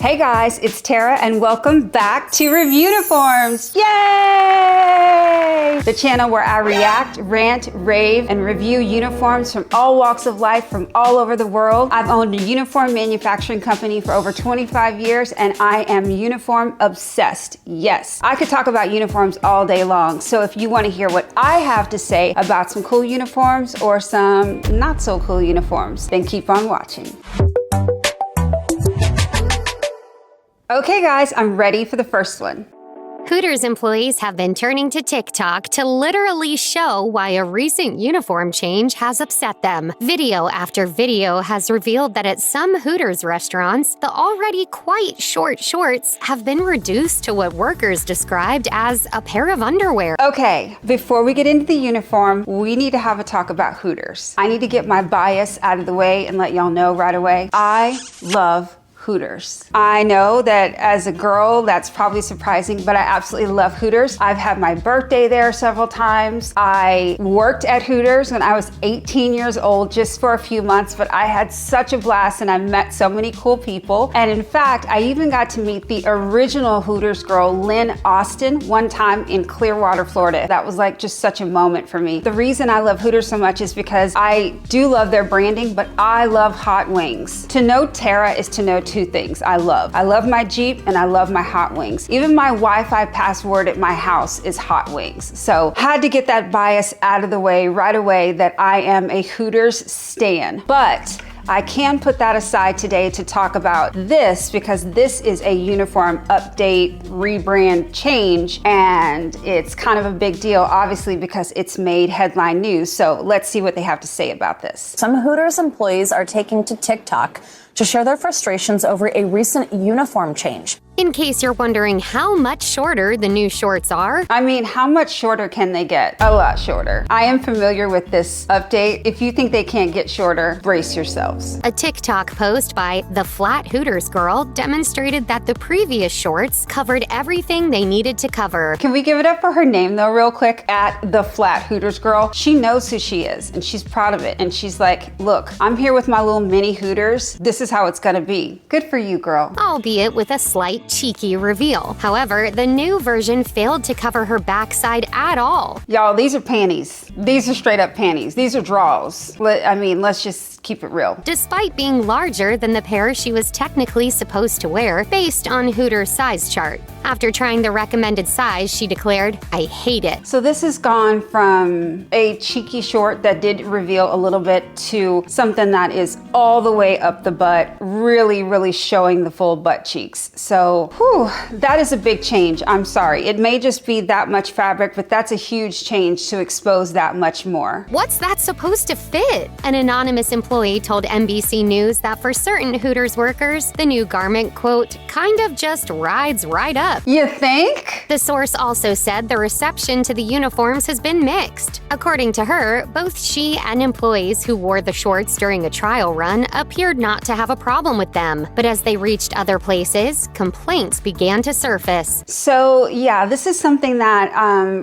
Hey guys, it's Tara and welcome back to REVIEWNIFORMS. Yay! The channel where I react, rant, rave, and review uniforms from all walks of life from all over the world. I've owned a uniform manufacturing company for over 25 years and I am uniform obsessed. Yes, I could talk about uniforms all day long. So if you want to hear what I have to say about some cool uniforms or some not so cool uniforms, then keep on watching. Okay guys, I'm ready for the first one. Hooters employees have been turning to TikTok to literally show why a recent uniform change has upset them. Video after video has revealed that at some Hooters restaurants, the already quite short shorts have been reduced to what workers described as a pair of underwear. Okay, before we get into the uniform, we need to have a talk about Hooters. I need to get my bias out of the way and let y'all know right away. I love Hooters. I know that as a girl, that's probably surprising, but I absolutely love Hooters. I've had my birthday there several times. I worked at Hooters when I was 18 years old, just for a few months, but I had such a blast and I met so many cool people. And in fact, I even got to meet the original Hooters girl, Lynn Austin, one time in Clearwater, Florida. That was like just such a moment for me. The reason I love Hooters so much is because I do love their branding, but I love hot wings. To know Terra is to know two things I love. I love my Jeep and I love my hot wings. Even my Wi-Fi password at my house is hot wings. So had to get that bias out of the way right away that I am a Hooters stan. But I can put that aside today to talk about this because this is a uniform update, rebrand change, and it's kind of a big deal, obviously, because it's made headline news. So let's see what they have to say about this. Some Hooters employees are taking to TikTok to share their frustrations over a recent uniform change. In case you're wondering how much shorter the new shorts are, I mean, how much shorter can they get? A lot shorter. I am familiar with this update. If you think they can't get shorter, brace yourselves. a TikTok post by the Flat Hooters girl demonstrated that the previous shorts covered everything they needed to cover. Can we give it up for her name though real quick? At the Flat Hooters girl. She knows who she is and she's proud of it. And she's like, look, I'm here with my little mini Hooters. This is how it's gonna be. Good for you, girl. Albeit with a slight cheeky reveal. However, the new version failed to cover her backside at all. Y'all, these are panties. These are straight up panties. These are draws. I mean, let's just keep it real. Despite being larger than the pair she was technically supposed to wear based on Hooters' size chart. After trying the recommended size, she declared, "I hate it." So this has gone from a cheeky short that did reveal a little bit to something that is all the way up the butt, really, really showing the full butt cheeks. So, whew, that is a big change. I'm sorry. It may just be that much fabric, but that's a huge change to expose that much more. What's that supposed to fit? An anonymous employee told NBC News that for certain Hooters workers, the new garment, quote, kind of just rides right up. You think? The source also said the reception to the uniforms has been mixed. According to her, both she and employees who wore the shorts during a trial run appeared not to have a problem with them. But as they reached other places, complaints began to surface. So yeah, this is something that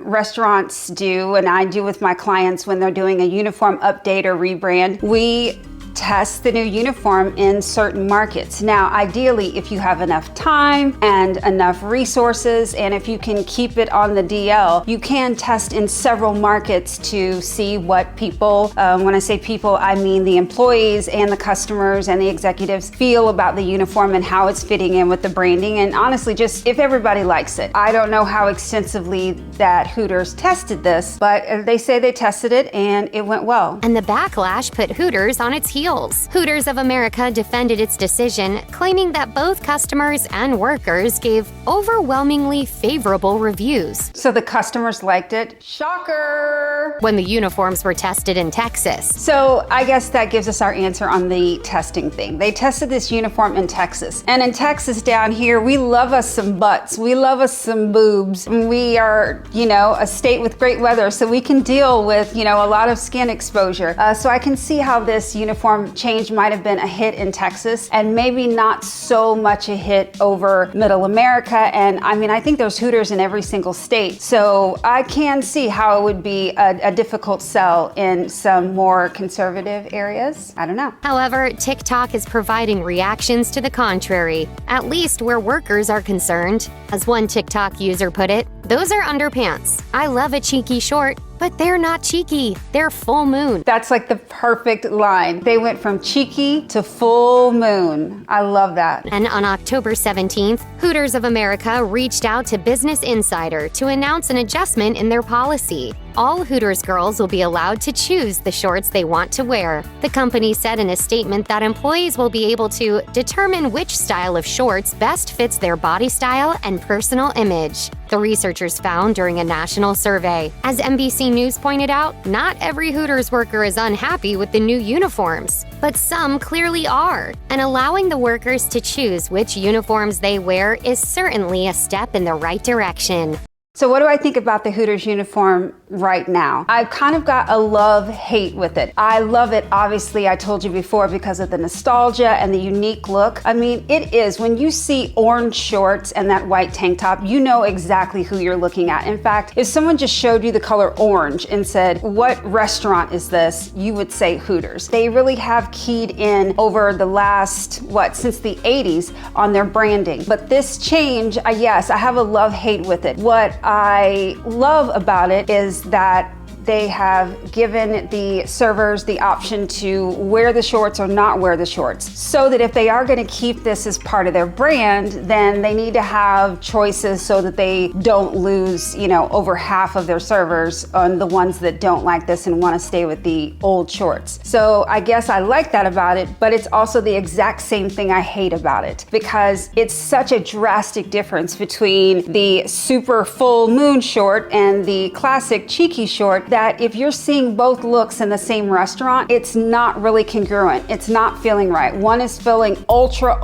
restaurants do and I do with my clients when they're doing a uniform update or rebrand. We test the new uniform in certain markets. Now, ideally, if you have enough time and enough resources, and if you can keep it on the DL, you can test in several markets to see what people, when I say people, I mean the employees and the customers and the executives feel about the uniform and how it's fitting in with the branding, and honestly, just if everybody likes it. I don't know how extensively that Hooters tested this, but they say they tested it and it went well. And the backlash put Hooters on its heels. Hooters of America defended its decision, claiming that both customers and workers gave overwhelmingly favorable reviews. So the customers liked it? Shocker! When the uniforms were tested in Texas. So I guess that gives us our answer on the testing thing. They tested this uniform in Texas. And in Texas down here, we love us some butts. We love us some boobs. We are, you know, a state with great weather, so we can deal with, you know, a lot of skin exposure. So I can see how this uniform uniform change might have been a hit in Texas and maybe not so much a hit over Middle America. And I mean, I think there's Hooters in every single state. So I can see how it would be a difficult sell in some more conservative areas. I don't know. However, TikTok is providing reactions to the contrary, at least where workers are concerned. As one TikTok user put it, "Those are underpants. I love a cheeky short, but they're not cheeky. They're full moon." That's like the perfect line. They went from cheeky to full moon. I love that. And on October 17th, Hooters of America reached out to Business Insider to announce an adjustment in their policy. All Hooters girls will be allowed to choose the shorts they want to wear. The company said in a statement that employees will be able to determine which style of shorts best fits their body style and personal image. The researchers found during a national survey. As NBC News pointed out, not every Hooters worker is unhappy with the new uniforms, but some clearly are. And allowing the workers to choose which uniforms they wear is certainly a step in the right direction. So what do I think about the Hooters uniform right now? I've kind of got a love-hate with it. I love it, obviously, I told you before, because of the nostalgia and the unique look. I mean, it is. When you see orange shorts and that white tank top, you know exactly who you're looking at. In fact, if someone just showed you the color orange and said, "What restaurant is this?" you would say Hooters. They really have keyed in over the last, since the 80s on their branding. But this change, yes, I have a love-hate with it. What I love about it is that they have given the servers the option to wear the shorts or not wear the shorts, so that if they are going to keep this as part of their brand, then they need to have choices so that they don't lose, over half of their servers on the ones that don't like this and want to stay with the old shorts. So I guess I like that about it, but it's also the exact same thing I hate about it, because it's such a drastic difference between the super full moon short and the classic cheeky short, that if you're seeing both looks in the same restaurant, it's not really congruent. It's not feeling right. One is feeling ultra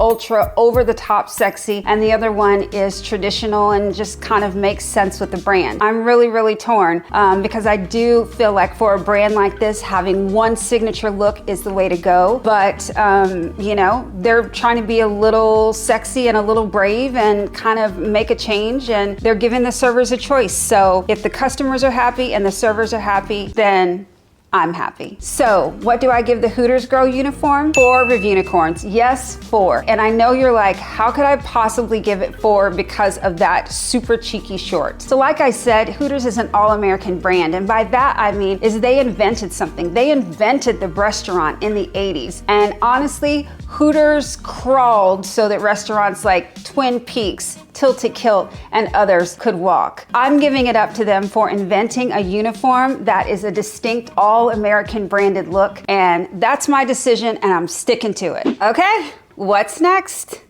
over the top sexy, and the other one is traditional and just kind of makes sense with the brand. I'm really torn because I do feel like for a brand like this, having one signature look is the way to go. But they're trying to be a little sexy and a little brave and kind of make a change, and they're giving the servers a choice. So if the customers are happy and the servers are happy, then I'm happy. So what do I give the Hooters girl uniform? 4 Reviewnicorns. Yes, 4. And I know you're like, how could I possibly give it 4 because of that super cheeky short? So like I said, Hooters is an all-American brand. And by that, I mean, is they invented something. They invented the restaurant in the 80s. And honestly, Hooters crawled so that restaurants like Twin Peaks, Tilted Kilt, and others could walk. I'm giving it up to them for inventing a uniform that is a distinct all-American branded look, and that's my decision, and I'm sticking to it. Okay, what's next?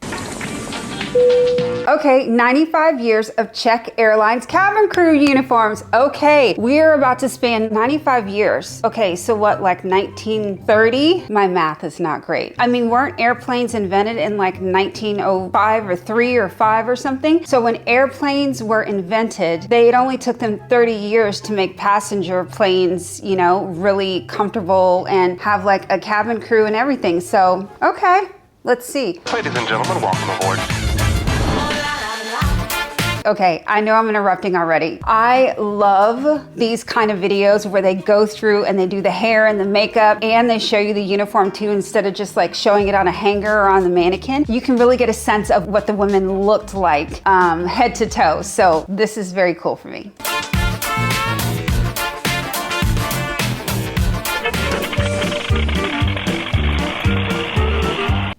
Okay, 95 years of Czech Airlines cabin crew uniforms. Okay, we're about to span 95 years. Okay, so what, like 1930? My math is not great. I mean, weren't airplanes invented in like 1905 or 3 or 5 or something? So when airplanes were invented, it only took them 30 years to make passenger planes, really comfortable and have like a cabin crew and everything. So, okay, let's see. Ladies and gentlemen, welcome aboard. Okay, I know I'm interrupting already. I love these kind of videos where they go through and they do the hair and the makeup and they show you the uniform too, instead of just like showing it on a hanger or on the mannequin. You can really get a sense of what the women looked like head to toe. So this is very cool for me.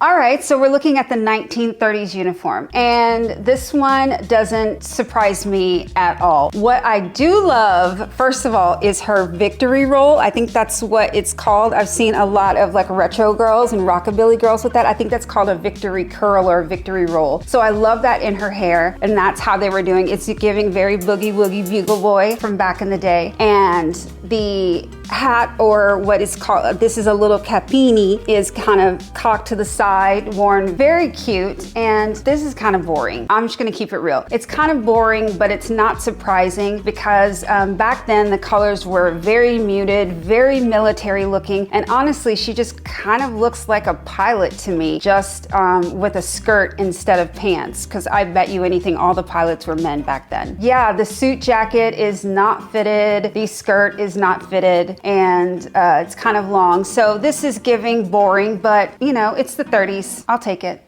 All right, so we're looking at the 1930s uniform, and this one doesn't surprise me at all. What I do love, first of all, is her victory roll. I think that's what it's called. I've seen a lot of like retro girls and rockabilly girls with that. I think that's called a victory curl or victory roll. So I love that in her hair, and that's how they were doing. It's giving very boogie woogie bugle boy from back in the day. And the hat, or what is called, this is a little capini, is kind of cocked to the side, side, worn very cute, and this is kind of boring. I'm just gonna keep it real. It's kind of boring, but it's not surprising because back then the colors were very muted, very military looking, and honestly, she just kind of looks like a pilot to me, just with a skirt instead of pants, because I bet you anything all the pilots were men back then. Yeah, the suit jacket is not fitted, the skirt is not fitted, and it's kind of long. So this is giving boring, but you know, it's the 30s. I'll take it.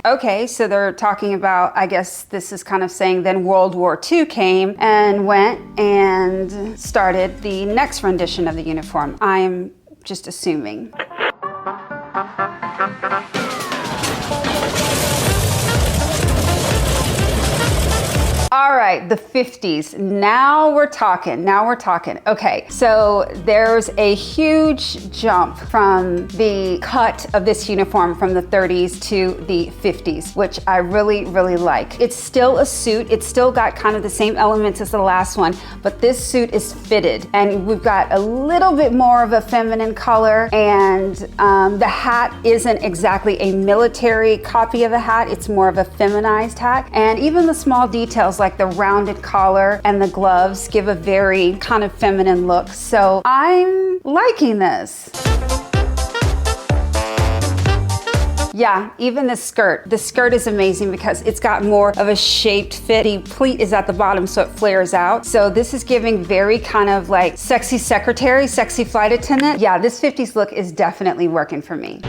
Okay, so they're talking about, I guess this is kind of saying then World War II came and went and started the next rendition of the uniform. I'm just assuming. All right, the 50s. Now we're talking. Okay, so there's a huge jump from the cut of this uniform from the 30s to the 50s, which I really, really like. It's still a suit. It's still got kind of the same elements as the last one, but this suit is fitted, and we've got a little bit more of a feminine color, and the hat isn't exactly a military copy of a hat. It's more of a feminized hat, and even the small details like the rounded collar and the gloves give a very kind of feminine look. So I'm liking this. Yeah, even the skirt. The skirt is amazing because it's got more of a shaped fit. The pleat is at the bottom, so it flares out. So this is giving very kind of like sexy secretary, sexy flight attendant. Yeah, this 50s look is definitely working for me.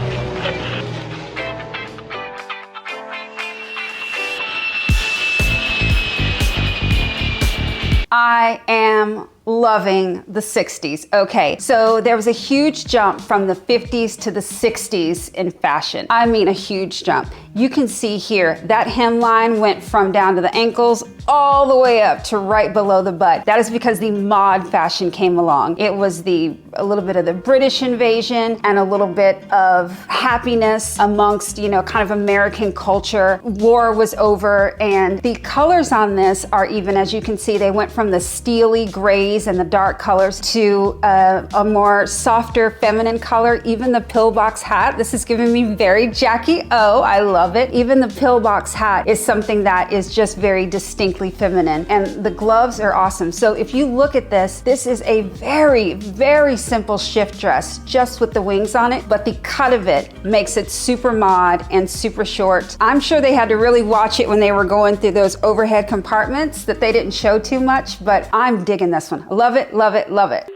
I am loving the 60s. Okay, so there was a huge jump from the 50s to the 60s in fashion. I mean, a huge jump. You can see here, that hemline went from down to the ankles all the way up to right below the butt. That is because the mod fashion came along. It was a little bit of the British invasion and a little bit of happiness amongst, you know, kind of American culture. War was over, and the colors on this are even, as you can see, they went from the steely grays and the dark colors to a more softer feminine color. Even the pillbox hat, this is giving me very Jackie O. I love it. Even the pillbox hat is something that is just very distinctly feminine, and the gloves are awesome. So if you look at this, this is a very, very simple shift dress just with the wings on it, but the cut of it makes it super mod and super short. I'm sure they had to really watch it when they were going through those overhead compartments that they didn't show too much, but I'm digging this one. Love it, love it, love it.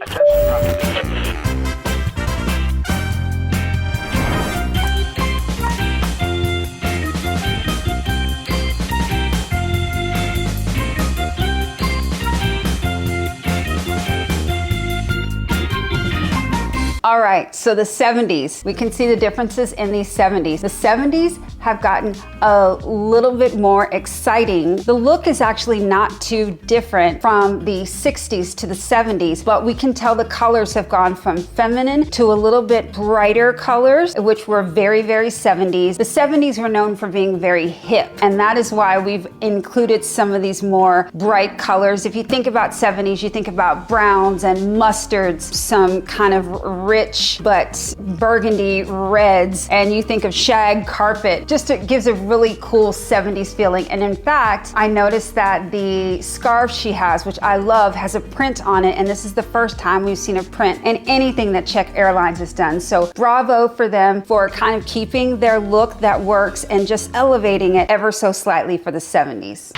All right, so the 70s, we can see the differences in these 70s. The 70s have gotten a little bit more exciting. The look is actually not too different from the 60s to the 70s, but we can tell the colors have gone from feminine to a little bit brighter colors, which were very, very 70s. The 70s were known for being very hip, and that is why we've included some of these more bright colors. If you think about 70s, you think about browns and mustards, some kind of rich but burgundy reds, and you think of shag carpet. Just it gives a really cool 70s feeling. And in fact, I noticed that the scarf she has, which I love, has a print on it, and this is the first time we've seen a print in anything that Czech Airlines has done. So bravo for them for kind of keeping their look that works and just elevating it ever so slightly for the 70s.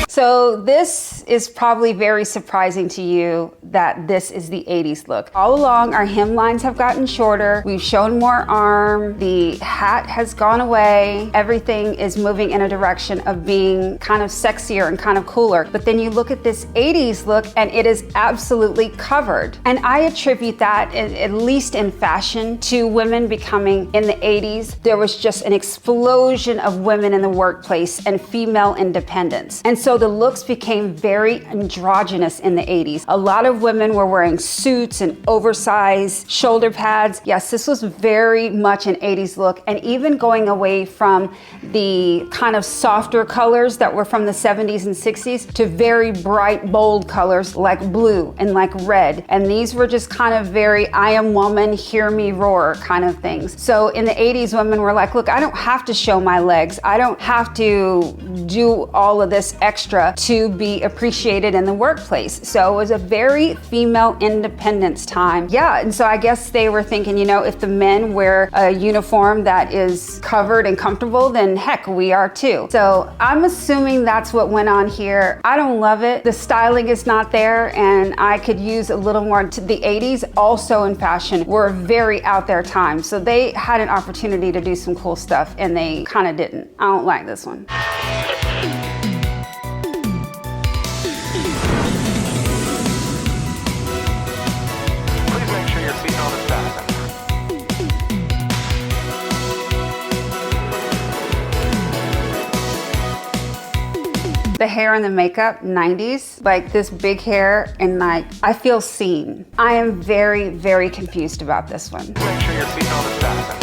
So this is probably very surprising to you that this is the 80s look. All along, our hemlines have gotten shorter. We've shown more arm. The hat has gone away. Everything is moving in a direction of being kind of sexier and kind of cooler. But then you look at this 80s look and it is absolutely covered. And I attribute that, at least in fashion, to women becoming, in the 80s, there was just an explosion of women in the workplace and female independence. And so the looks became very very androgynous in the 80s. A lot of women were wearing suits and oversized shoulder pads. Yes, this was very much an 80s look, and even going away from the kind of softer colors that were from the 70s and 60s to very bright, bold colors like blue and like red. And these were just kind of very I am woman, hear me roar kind of things. So in the 80s, women were like, look, I don't have to show my legs. I don't have to do all of this extra to be appreciated in the workplace. So it was a very female independence time. Yeah, and so I guess they were thinking, you know, if the men wear a uniform that is covered and comfortable, then heck, we are too. So I'm assuming that's what went on here. I don't love it. The styling is not there, and I could use a little more. To the 80s, also in fashion, were a very out there time. So they had an opportunity to do some cool stuff, and they kind of didn't. I don't like this one. Please make sure your seatbelt is fastened. The hair and the makeup, 90s, like this big hair, and like, I feel seen. I am very, very confused about this one. Make sure your seatbelt is fastened.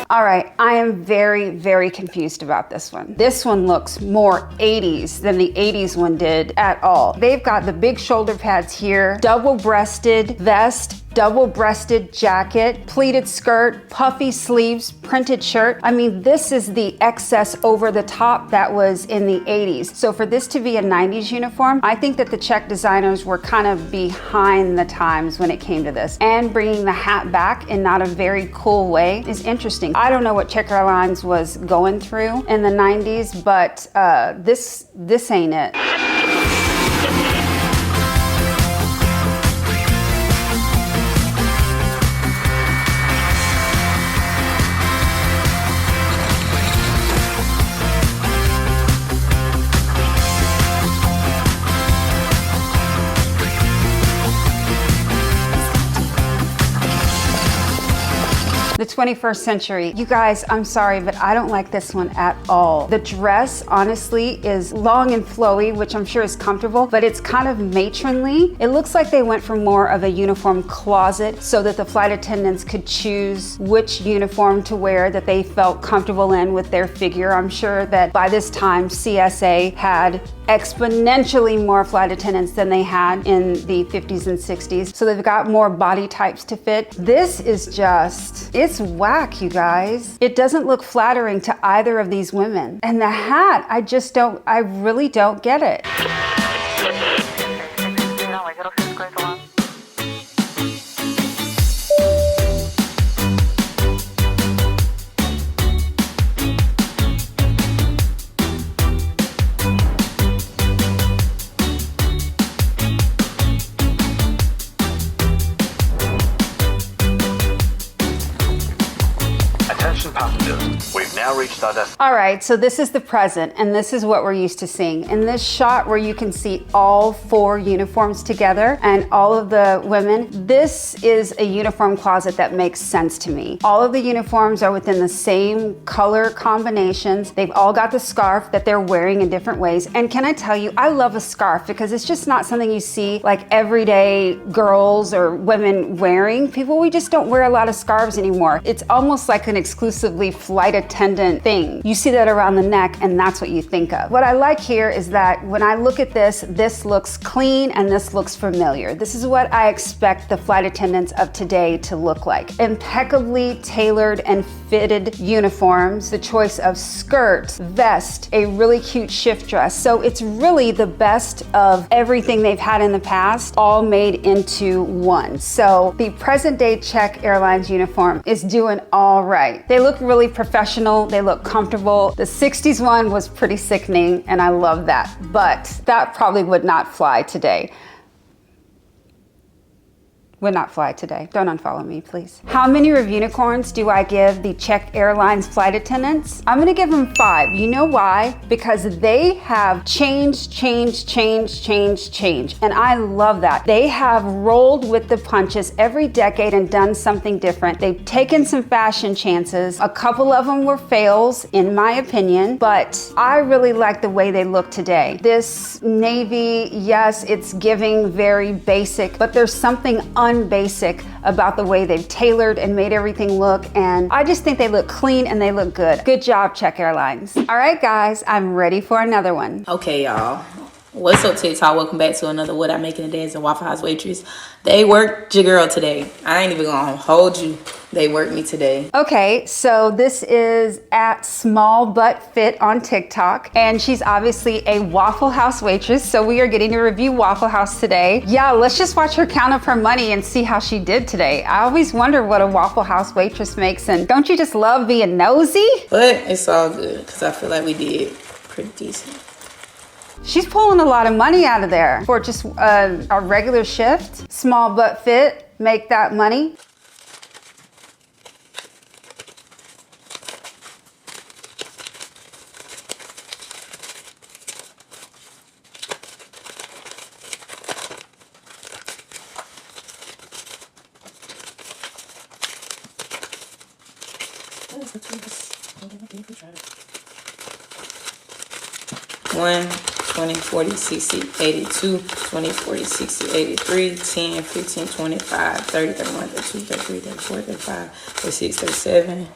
All right, I am very, very confused about this one. This one looks more 80s than the 80s one did at all. They've got the big shoulder pads here, double-breasted vest, double-breasted jacket, pleated skirt, puffy sleeves, printed shirt. I mean, this is the excess over the top that was in the 80s. So for this to be a 90s uniform, I think that the Czech designers were kind of behind the times when it came to this. And bringing the hat back in not a very cool way is interesting. I don't know what Czech Airlines was going through in the 90s, but this ain't it. The 21st century. You guys, I'm sorry, but I don't like this one at all. The dress, honestly, is long and flowy, which I'm sure is comfortable, but it's kind of matronly. It looks like they went for more of a uniform closet so that the flight attendants could choose which uniform to wear that they felt comfortable in with their figure. I'm sure that by this time, CSA had exponentially more flight attendants than they had in the 50s and 60s. So they've got more body types to fit. This is just, it's whack, you guys. It doesn't look flattering to either of these women. And the hat, I really don't get it. Passengers, we've now reached our destination. All right, so this is the present, and this is what we're used to seeing. In this shot where you can see all four uniforms together and all of the women, this is a uniform closet that makes sense to me. All of the uniforms are within the same color combinations. They've all got the scarf that they're wearing in different ways. And can I tell you, I love a scarf because it's just not something you see like everyday girls or women wearing. We just don't wear a lot of scarves anymore. It's almost like an exclusively flight attendant thing. You see that around the neck and that's what you think of. What I like here is that when I look at this looks clean and this looks familiar. This is what I expect the flight attendants of today to look like. Impeccably tailored and fitted uniforms, the choice of skirt, vest, a really cute shift dress. So it's really the best of everything they've had in the past, all made into one. So the present day Czech Airlines uniform is doing all right. They look really professional, they look comfortable. The 60s one was pretty sickening and I love that, but that probably would not fly today. Would not fly today. Don't unfollow me, please. How many Reviewnicorns do I give the Czech Airlines flight attendants? I'm gonna give them 5. You know why? Because they have changed. And I love that. They have rolled with the punches every decade and done something different. They've taken some fashion chances. A couple of them were fails, in my opinion, but I really like the way they look today. This navy, yes, it's giving very basic, but there's something unbasic about the way they've tailored and made everything look, and I just think they look clean and they look good. Good job, Czech Airlines. All right, guys, I'm ready for another one. Okay, y'all. What's up, TikTok? Welcome back to another What I Make in a Day as a Waffle House waitress. They worked your girl today. I ain't even gonna hold you. They worked me today. Okay, so this is at Small Butt Fit on TikTok, and she's obviously a Waffle House waitress, so we are getting to review Waffle House today. Yeah, let's just watch her count up her money and see how she did today. I always wonder what a Waffle House waitress makes, and don't you just love being nosy? But it's all good, because I feel like we did pretty decent. She's pulling a lot of money out of there for just a regular shift. Small Butt Fit, make that money. One, 20, 40, 60, 82, 20, 40, 60, 83, 10, 15, 25, 30, 31, 32, 33, 34, 35, 36, 37,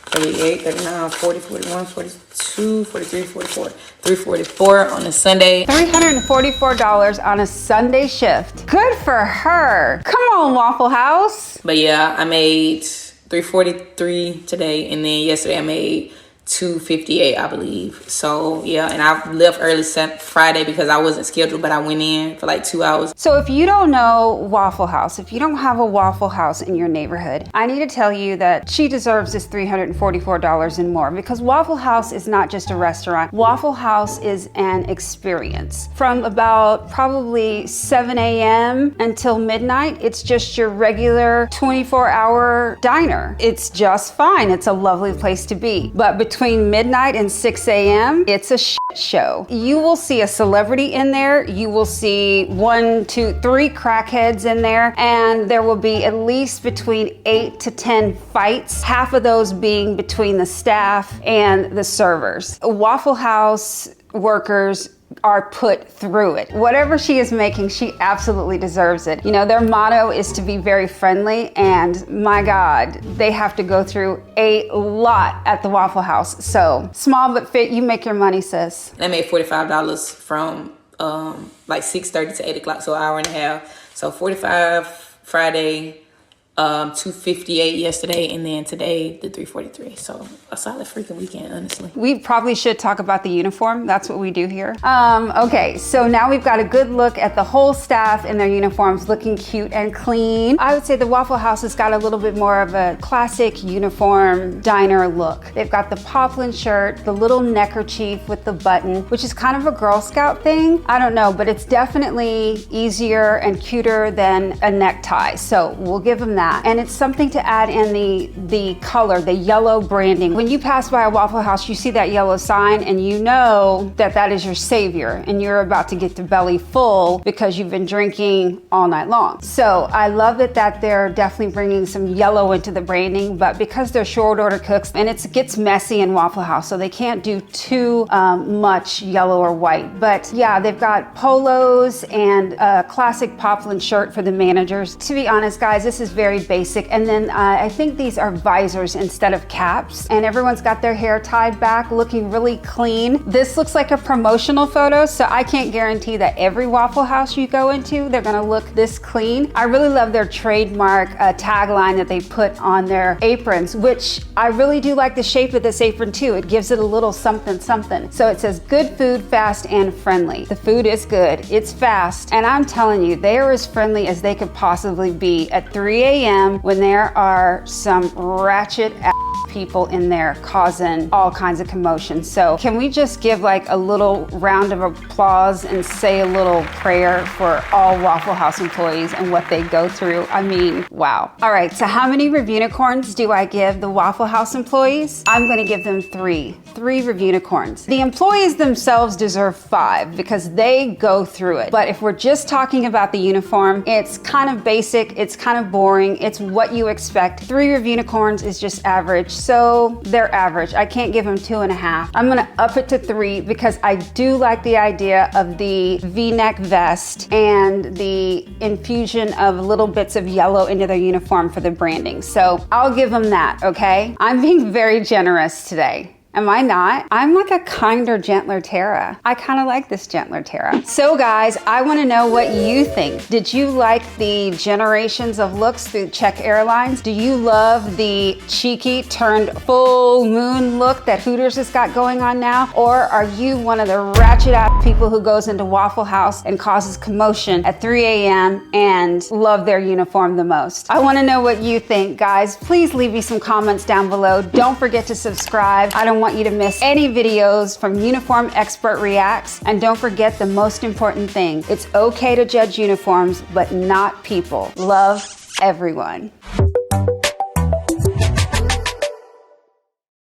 38, 39, 40, 41, 42, 43, 44, 344 on a Sunday. $344 on a Sunday shift. Good for her. Come on, Waffle House. But yeah, I made 343 today, and then yesterday I made 258, I believe. So yeah, and I left early Friday because I wasn't scheduled, but I went in for like 2 hours. So if you don't know Waffle House, if you don't have a Waffle House in your neighborhood, I need to tell you that she deserves this $344 and more, because Waffle House is not just a restaurant. Waffle House is an experience. From about probably 7 a.m. until midnight, it's just your regular 24-hour diner. It's just fine. It's a lovely place to be. But between midnight and 6 a.m., it's a shit show. You will see a celebrity in there. You will see 1, 2, 3 crackheads in there, and there will be at least between 8 to 10 fights, half of those being between the staff and the servers. Waffle House workers are put through it. Whatever she is making, she absolutely deserves it. You know, their motto is to be very friendly, and my God, they have to go through a lot at the Waffle House. So, Small But Fit, you make your money, sis. I made $45 from like 6:30 to 8 o'clock, so an hour and a half. So 45 Friday, 258 yesterday, and then today the 343. So a solid freaking weekend, honestly. We probably should talk about the uniform. That's what we do here. Okay, so now we've got a good look at the whole staff in their uniforms, looking cute and clean. I would say the Waffle House has got a little bit more of a classic uniform diner look. They've got the poplin shirt, the little neckerchief with the button, which is kind of a Girl Scout thing. I don't know, but it's definitely easier and cuter than a necktie. So we'll give them that. And it's something to add in the color, the yellow branding. When you pass by a Waffle House, you see that yellow sign and you know that that is your savior and you're about to get to belly full because you've been drinking all night long. So I love it that they're definitely bringing some yellow into the branding, but because they're short order cooks and it gets messy in Waffle House, so they can't do too much yellow or white. But yeah, they've got polos and a classic poplin shirt for the managers. To be honest, guys, this is very basic. And then I think these are visors instead of caps, and everyone's got their hair tied back, looking really clean. This looks like a promotional photo, so I can't guarantee that every Waffle House you go into, they're gonna look this clean. I really love their trademark tagline that they put on their aprons, which I really do like the shape of this apron too. It gives it a little something something. So it says good food, fast and friendly. The food is good, it's fast, and I'm telling you, they are as friendly as they could possibly be at 3 a.m. when there are some ratchet people in there causing all kinds of commotion. So can we just give like a little round of applause and say a little prayer for all Waffle House employees and what they go through? I mean, wow. All right, so how many Reviewnicorns do I give the Waffle House employees? I'm gonna give them 3 Reviewnicorns. The employees themselves deserve 5 because they go through it. But if we're just talking about the uniform, it's kind of basic, it's kind of boring, it's what you expect. 3 Reviewnicorns is just average, so they're average. I can't give them 2.5. I'm gonna up it to 3 because I do like the idea of the V-neck vest and the infusion of little bits of yellow into their uniform for the branding. So I'll give them that, okay? I'm being very generous today. Am I not? I'm like a kinder, gentler Terra. I kind of like this gentler Terra. So guys, I want to know what you think. Did you like the generations of looks through Czech Airlines? Do you love the cheeky turned full moon look that Hooters has got going on now? Or are you one of the ratchet ass people who goes into Waffle House and causes commotion at 3 a.m. and love their uniform the most? I want to know what you think, guys. Please leave me some comments down below. Don't forget to subscribe. I don't want you to miss any videos from Uniform Expert Reacts. And don't forget the most important thing. It's okay to judge uniforms, but not people. Love everyone.